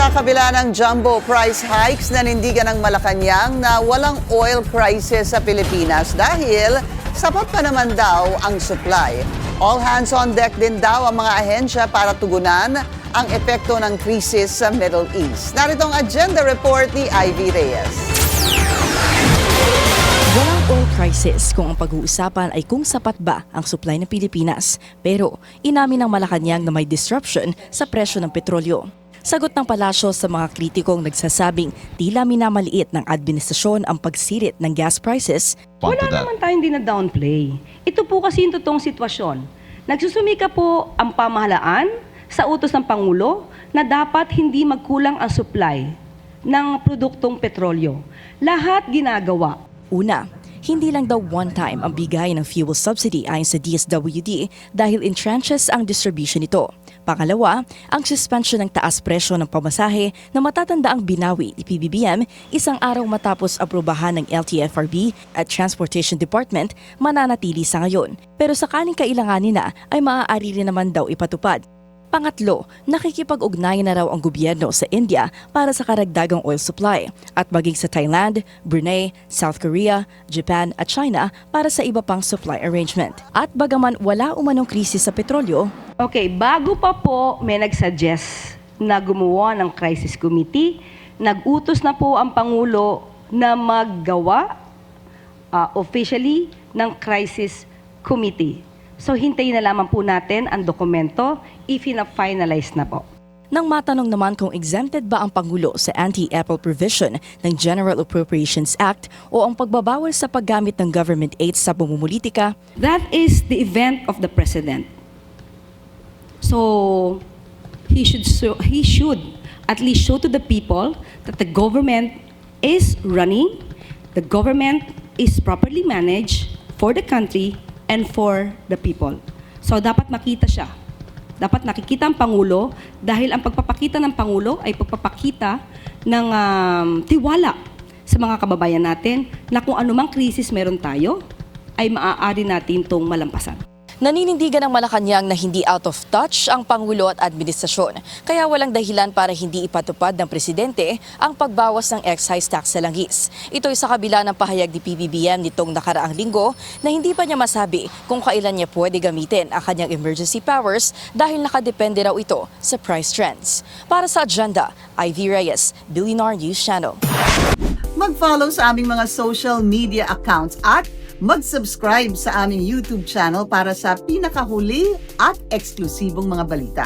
Sa kabila ng jumbo price hikes, nanindigan ng Malacanang na walang oil crisis sa Pilipinas dahil sapat pa naman daw ang supply. All hands on deck din daw ang mga ahensya para tugunan ang epekto ng krisis sa Middle East. Narito ang agenda report ni Ivy Reyes. Walang oil crisis kung ang pag-uusapan ay kung sapat ba ang supply ng Pilipinas. Pero inamin ng Malacanang na may disruption sa presyo ng petrolyo. Sagot ng palasyo sa mga kritikong nagsasabing tila minamaliit ng administrasyon ang pagsirit ng gas prices. Wala naman tayong dina-downplay. Ito po kasi yung totoong sitwasyon. Nagsusumika po ang pamahalaan sa utos ng Pangulo na dapat hindi magkulang ang supply ng produktong petrolyo. Lahat ginagawa. Una, hindi lang daw one time ang bigay ng fuel subsidy ayon sa DSWD dahil in tranches ang distribution nito. Pangalawa, ang suspension ng taas presyo ng pamasahe na matatanda ang binawi ni PBBM isang araw matapos aprobahan ng LTFRB at Transportation Department mananatili sa ngayon. Pero sakaling kailanganin na ay maaari rin naman daw ipatupad. Pangatlo, nakikipag-ugnayan na raw ang gobyerno sa India para sa karagdagang oil supply at maging sa Thailand, Brunei, South Korea, Japan at China para sa iba pang supply arrangement. At bagaman wala umanong krisis sa petrolyo, Okay, bago pa po may nagsuggest na gumawa ng crisis committee, nag-utos na po ang Pangulo na maggawa officially ng crisis committee. So hintayin na lamang po natin ang dokumento if na-finalize na po. nang matanong naman kung exempted ba ang Pangulo sa anti-Apple provision ng General Appropriations Act o ang pagbabawal sa paggamit ng government aids sa pamumulitika, That is the event of the President. So he should at least show to the people that the government is running, the government is properly managed for the country and for the people. So dapat makita siya. Dapat nakikita ang Pangulo dahil ang pagpapakita ng Pangulo ay pagpapakita ng tiwala sa mga kababayan natin na kung anumang krisis meron tayo ay maaari natin itong malampasan. naninindigan ng Malacanang na hindi out of touch ang Pangulo at administrasyon. Kaya walang dahilan para hindi ipatupad ng Presidente ang pagbawas ng excise tax sa langis. Ito'y sa kabila ng pahayag ni PBBM nitong nakaraang linggo na hindi pa niya masabi kung kailan niya pwede gamitin ang kanyang emergency powers dahil nakadepende raw ito sa price trends. Para sa agenda, Ivy Reyes, Billionaire News Channel. Mag-follow sa aming mga social media accounts at mag-subscribe sa aming YouTube channel para sa pinakahuli at eksklusibong mga balita.